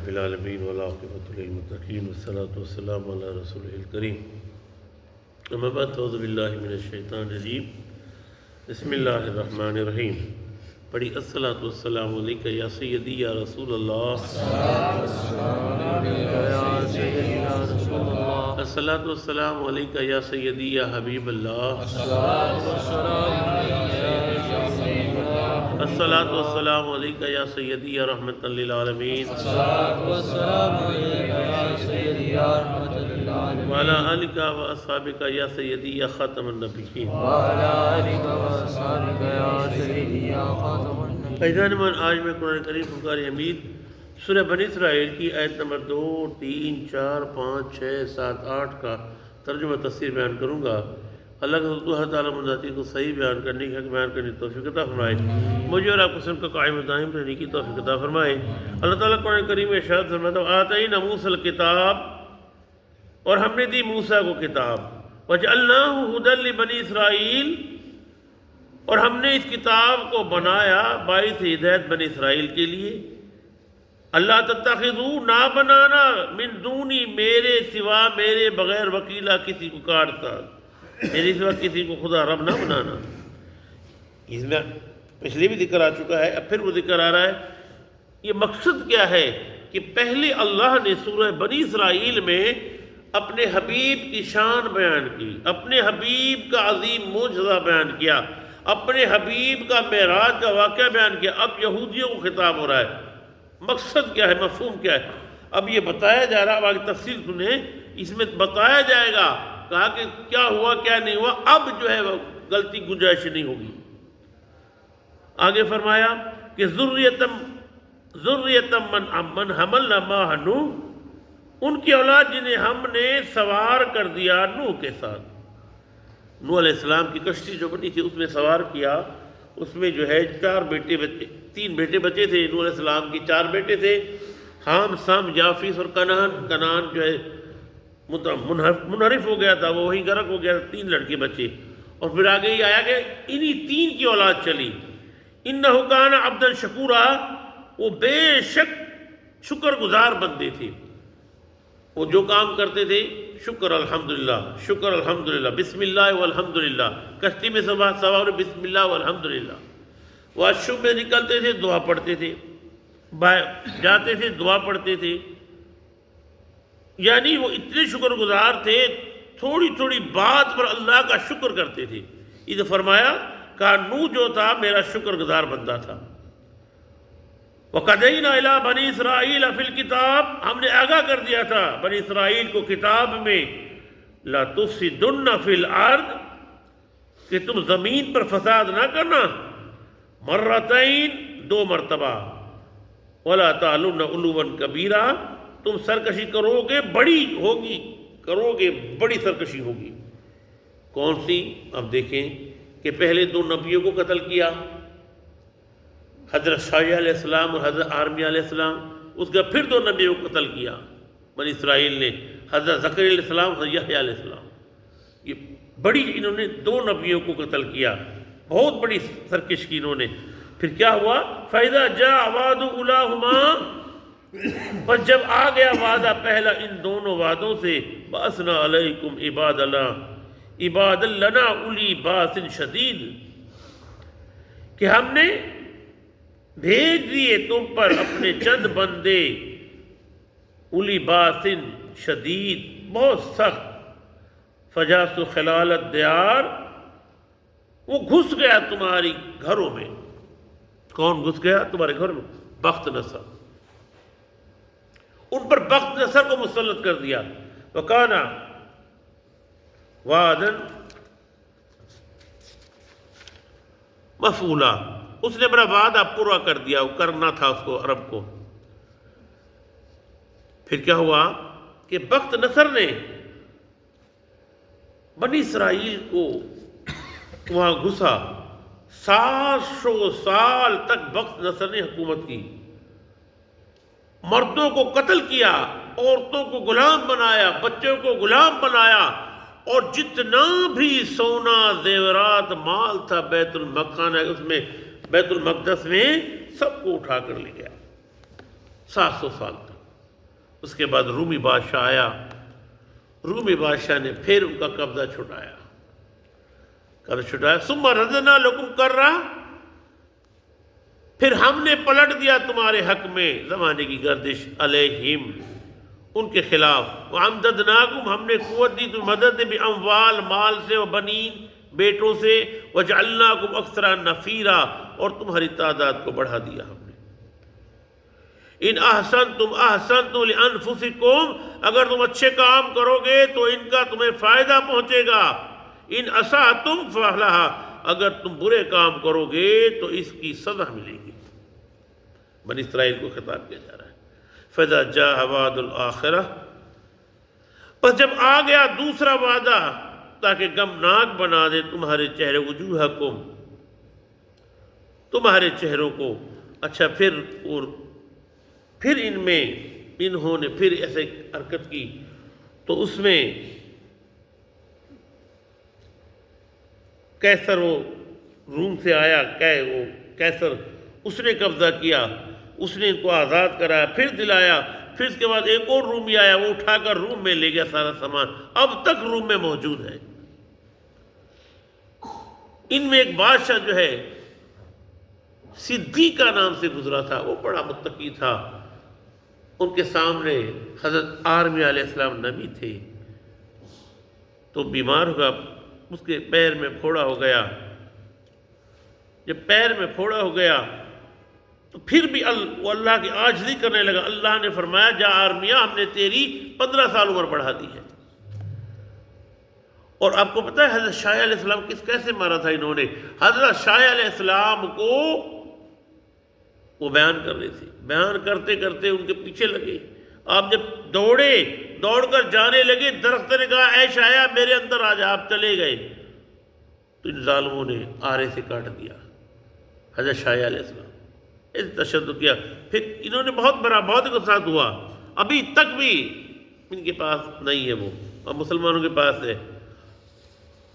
فی العالمین والعاقبۃ للمتقین والصلاة والسلام علی رسولہ الکریم اما بعد اعوذ باللہ من الشیطان الرجیم بسم اللہ الرحمن الرحیم پڑھی الصلاۃ والسلام علیکہ یا سیدی یا رسول اللہ الصلاۃ والسلام علیکہ یا سیدی یا حبیب اللہ الصلاۃ والسلام علیکہ یا سیدی یا رحمۃ للعالمین وعلی آلک و اصحابک یا سیدی یا خاتم النبیین فیضان من آج میں قرآن کریم فقار حمید سورہ بنی اسرائیل کی آیت نمبر 2 3 4 5 6 7 8 کا ترجمہ تفسیر بیان کروں گا۔ اللہ تعالیٰ مذاتی کو صحیح بیان کرنے کی حق بیان کرنے کی توفیق عطا فرمائے، مجھے اور آپ قسم کا قائم دائم رہنے کی توفیق عطا فرمائے۔ اللہ تعالیٰ قرآن کریم میں ارشاد فرماتا ہے آتینا موسیٰ الکتاب، اور ہم نے دی موسیٰ کو کتاب، وجعلناہ ھدی لبنی اسرائیل، اور ہم نے اس کتاب کو بنایا باعث ہدایت بنی اسرائیل کے لیے۔ اللہ تتخذوا، نہ بنانا، من دونی، میرے سوا، میرے بغیر، وکیلا، کسی کو کارتا، میرے سوا کسی کو خدا رب نہ بنانا۔ اس میں پچھلے بھی ذکر آ چکا ہے، اب پھر وہ ذکر آ رہا ہے۔ یہ مقصد کیا ہے کہ پہلے اللہ نے سورہ بنی اسرائیل میں اپنے حبیب کی شان بیان کی، اپنے حبیب کا عظیم معجزہ بیان کیا، اپنے حبیب کا معراج کا واقعہ بیان کیا۔ اب یہودیوں کو خطاب ہو رہا ہے، مقصد کیا ہے، مفہوم کیا ہے، اب یہ بتایا جا رہا ہے۔ اب آگے تفصیل سنیں، اس میں بتایا جائے گا، کہا کہ کیا ہوا کیا نہیں ہوا، اب جو ہے وہ غلطی گنجائش نہیں ہوگی۔ آگے فرمایا کہ ذریۃ من حملنا مع نوح، ان کی اولاد جنہیں ہم نے سوار کر دیا نوح کے ساتھ۔ نوح علیہ السلام کی کشتی جو بنی تھی اس میں سوار کیا، اس میں جو ہے 3 بیٹے بچے تھے۔ نوح علیہ السلام کی 4 بیٹے تھے، حام، سام، یافیس اور کنعان جو ہے منحرف ہو گیا تھا، وہ وہیں غرق ہو گیا، 3 لڑکے بچے۔ اور پھر آگے یہ آیا کہ انہی 3 کی اولاد چلی۔ انہ کان عبدا شکورا، وہ بے شک شکر گزار بندے تھے، وہ جو کام کرتے تھے شکر الحمدللہ، شکر الحمدللہ، بسم اللہ والحمدللہ، کشتی میں سوار بسم اللہ والحمدللہ۔ وہ شب میں نکلتے تھے دعا پڑھتے تھے، جاتے تھے دعا پڑھتے تھے، یعنی وہ اتنے شکر گزار تھے، تھوڑی تھوڑی بات پر اللہ کا شکر کرتے تھے۔ یہ فرمایا کہ نوح جو تھا میرا شکر گزار بندہ تھا۔ وَقَدَيْنَا إِلَىٰ بَنِي إِسْرَائِيلَ فِي الْكِتَابِ، ہم نے آگاہ کر دیا تھا بنی اسرائیل کو کتاب میں، لَا تُفْسِدُنَّ فِي الْأَرْضِ، کہ تم زمین پر فساد نہ کرنا، مرتين، 2 مرتبہ، وَلَا تَعْلُنَّ عُلُوًّا كَبِيرًا، تم سرکشی کرو گے، بڑی ہوگی، کرو گے بڑی سرکشی ہوگی۔ کون سی؟ اب دیکھیں کہ پہلے 2 نبیوں کو قتل کیا، حضرت شعیب علیہ السلام اور حضرت آرمیہ علیہ السلام، اس کا پھر 2 نبیوں کو قتل کیا بنی اسرائیل نے، حضرت زکریا علیہ السلام، حضرت یحییٰ علیہ السلام۔ یہ بڑی انہوں نے 2 نبیوں کو قتل کیا، بہت بڑی سرکش کی انہوں نے۔ پھر کیا ہوا؟ فَإِذَا جَاءَ وَعْدُ أُولَاهُمَا، بس جب آ گیا وعدہ پہلا ان دونوں وعدوں سے، بَأَسْنَا عَلَيْكُمْ عِبَادًا لَنَا أُولِي بَأْسٍ شَدِيدٍ، کہ ہم نے بھیج دیے تم پر اپنے چند بندے، اولی باسن شدید، بہت سخت، فجاسوا خلال الدیار، وہ گھس گیا تمہاری گھروں میں۔ کون گھس گیا تمہارے گھر میں؟ بخت نصر، ان پر بخت نصر کو مسلط کر دیا۔ وَكَانَ وَعْدًا مَفْعُولًا، اس نے بڑا وعدہ پورا کر دیا، وہ کرنا تھا اس کو، عرب کو۔ پھر کیا ہوا کہ بخت نصر نے بنی اسرائیل کو وہاں گھسا، 700 سال تک بخت نصر نے حکومت کی، مردوں کو قتل کیا، عورتوں کو غلام بنایا، بچوں کو غلام بنایا، اور جتنا بھی سونا زیورات مال تھا بیت المقدس اس میں، بیت المقدس میں، سب کو اٹھا کر لے گیا 700 سال تک۔ اس کے بعد رومی بادشاہ آیا، رومی بادشاہ نے پھر ان کا قبضہ چھٹایا، ثم ردنا لکم کرہ، پھر ہم نے پلٹ دیا تمہارے حق میں زمانے کی گردش علیہم، ان کے خلاف، وَأَمْدَدْنَاكُمْ، ہم نے قوت دی تمہیں مدد دی بِأَمْوَال، مال سے، وَبَنِین، بیٹوں سے، وَجَعَلْنَاكُمْ أَكْثَرَ نَفِيرًا، اور تمہاری تعداد کو بڑھا دیا ہم نے۔ ان احسنتم احسنتم لانفسکم، اگر تم اچھے کام کرو گے تو ان کا تمہیں فائدہ پہنچے گا، ان اسأتم فلھا، اگر تم برے کام کرو گے تو اس کی سزا ملے گی۔ بنی اسرائیل کو خطاب کیا جا رہا ہے۔ فَإِذَا جَاءَ وَعْدُ الْآخِرَةِ، پس جب آ گیا دوسرا وعدہ تاکہ غمناک بنا دے تمہارے چہرے، وجوہکم، تمہارے چہروں کو، اچھا پھر انہوں نے پھر ایسے حرکت کی، تو اس میں کیسر وہ روم سے آیا، وہ کیسر، اس نے قبضہ کیا، اس نے ان کو آزاد کرایا، پھر دلایا، پھر اس کے بعد ایک اور رومی آیا، وہ اٹھا کر روم میں لے گیا سارا سامان، اب تک روم میں موجود ہے۔ ان میں ایک بادشاہ جو ہے صدیقہ نام سے گزرا تھا، وہ بڑا متقی تھا، ان کے سامنے حضرت آرمیہ علیہ السلام نبی تھے، تو بیمار ہوگا، اس کے پیر میں پھوڑا ہو گیا، جب پیر میں پھوڑا ہو گیا تو پھر بھی وہ اللہ کی عاجزی کرنے لگا۔ اللہ نے فرمایا جا آرمیہ، ہم نے تیری 15 سال عمر بڑھا دی ہے۔ اور آپ کو پتہ ہے حضرت شاہ علیہ السلام کیسے مارا تھا انہوں نے؟ حضرت شاہ علیہ السلام کو وہ بیان کر رہے تھے، بیان کرتے کرتے ان کے پیچھے لگے، آپ جب دوڑ کر جانے لگے، درخت نے کہا اے شاہ میرے اندر آ جا، آپ چلے گئے تو ان ظالموں نے آرے سے کاٹ دیا حضرت شاہ علیہ السلام، اس تشدد کیا، پھر انہوں نے بہت کے ساتھ ہوا، ابھی تک بھی ان کے پاس نہیں ہے وہ، اب مسلمانوں کے پاس ہے،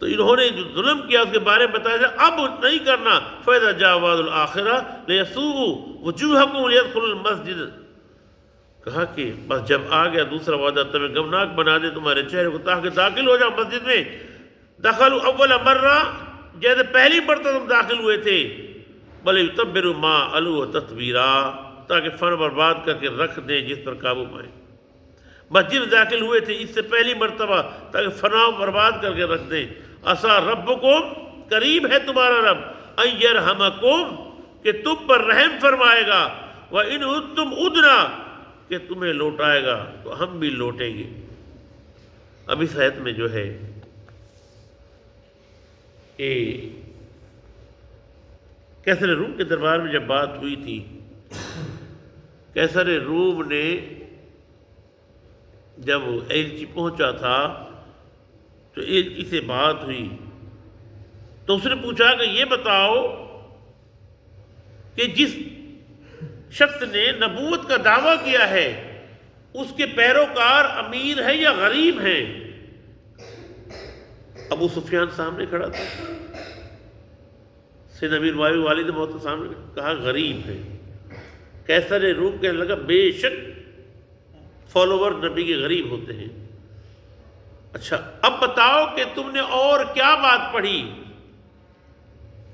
تو انہوں نے جو ظلم کیا اس کے بارے میں بتایا جائے اب نہیں کرنا۔ فَإِذَا جَاءَ وَعْدُ الْآخِرَةِ لِيَسُوءُوا وُجُوهَكُمْ وَلِيَدْخُلُوا الْمَسْجِدَ، کہا کہ بس جب آ گیا دوسرا وعدہ تمہیں غمناک بنا دے تمہارے چہرے کو، تاکہ داخل ہو جاؤ مسجد میں، دخلوا اول مرہ، جیسے پہلی مرتبہ تم داخل ہوئے تھے، وَلِيُتَبِّرُوا مَا عَلُوَ تَتْبِيرًا، تاکہ فن برباد کر کے رکھ دیں جس پر قابو پائیں۔ مسجد داخل ہوئے تھے اس سے پہلی مرتبہ تاکہ فنا برباد کر کے رکھ دیں۔ عسیٰ ربکم، قریب ہے تمہارا رب، ان یرحمکم، کہ تم پر رحم فرمائے گا، وَإِنْ عُدْتُمْ عُدْنَا، کہ تمہیں لوٹائے گا تو ہم بھی لوٹیں گے۔ اب اس آیت میں جو ہے کیسر روم کے دربار میں جب بات ہوئی تھی، کیسر روم نے جب ایلچی پہنچا تھا تو ایلچی سے بات ہوئی، تو اس نے پوچھا کہ یہ بتاؤ کہ جس شخص نے نبوت کا دعویٰ کیا ہے اس کے پیروکار امیر ہیں یا غریب ہیں؟ ابو سفیان سامنے کھڑا تھا، سید امیر معاویہ والد موت کے سامنے کہا غریب ہے۔ کیسر روم کہنے لگا بے شک فالوور نبی کے غریب ہوتے ہیں۔ اچھا اب بتاؤ کہ تم نے اور کیا بات پڑھی،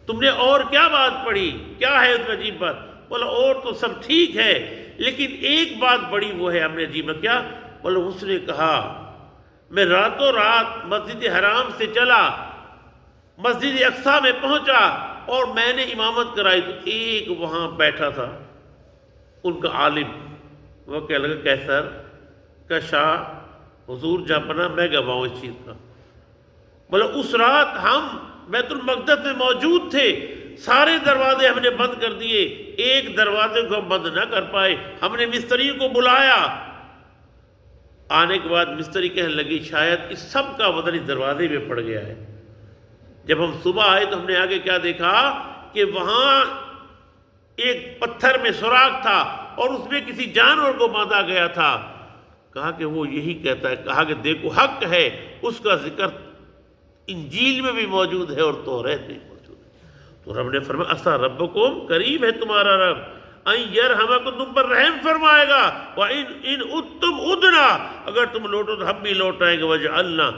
تم نے اور کیا بات پڑھی، کیا ہے اس میں عجیب بات؟ بولا اور تو سب ٹھیک ہے لیکن ایک بات بڑی وہ ہے ہم نے عجیب، کیا؟ بولا اس نے کہا میں راتوں رات مسجد حرام سے چلا، مسجد اقصیٰ میں پہنچا اور میں نے امامت کرائی، تو ایک وہاں بیٹھا تھا ان کا عالم، وہ کہنے لگا کیسر کا شاہ حضور جہاں پناہ میں گواہوں اس چیز کا۔ بولا اس رات ہم بیت المقدس میں موجود تھے، سارے دروازے ہم نے بند کر دیے، ایک دروازے کو ہم بند نہ کر پائے، ہم نے مستری کو بلایا، آنے کے بعد مستری کہنے لگی شاید اس سب کا وزن اس دروازے میں پڑ گیا ہے۔ جب ہم صبح آئے تو ہم نے آگے کیا دیکھا کہ وہاں ایک پتھر میں سوراخ تھا اور اس میں کسی جانور کو باندھا گیا تھا۔ کہا کہ وہ یہی کہتا ہے، کہا کہ دیکھو حق ہے، اس کا ذکر انجیل میں بھی موجود ہے اور توریت میں موجود ہے۔ تو رب نے فرمایا عسیٰ ربکم، قریب ہے تمہارا رب، ان یرحمکم تم پر رحم فرمائے گا، وَإِنْ اُدْتُمْ اُدْنَا اگر تم لوٹو تو ہم بھی لوٹ آئیں گے، وَجَعَلْنَا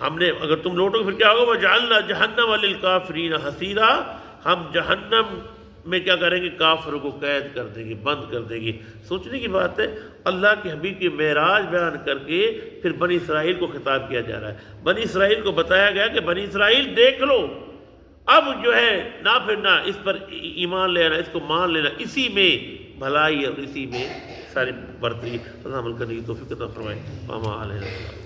ہم نے اگر تم لوٹو گے پھر کیا ہوگا، وَجَعَلْنَا جَهَنَّمَ لِلْكَافِرِينَ حَصِيرًا ہم جہنم میں کیا کریں گے، کافروں کو قید کر دیں گے، بند کر دیں گے۔ سوچنے کی بات ہے، اللہ کے حبیب کی معراج بیان کر کے پھر بنی اسرائیل کو خطاب کیا جا رہا ہے۔ بنی اسرائیل کو بتایا گیا کہ بنی اسرائیل دیکھ لو، اب جو ہے نہ پھرنا، اس پر ایمان لینا، اس کو مان لینا، اسی میں بھلائی اور اسی میں ساری برتری عمل کرنے کی توفیق عطا فرمائے۔ وما علینا۔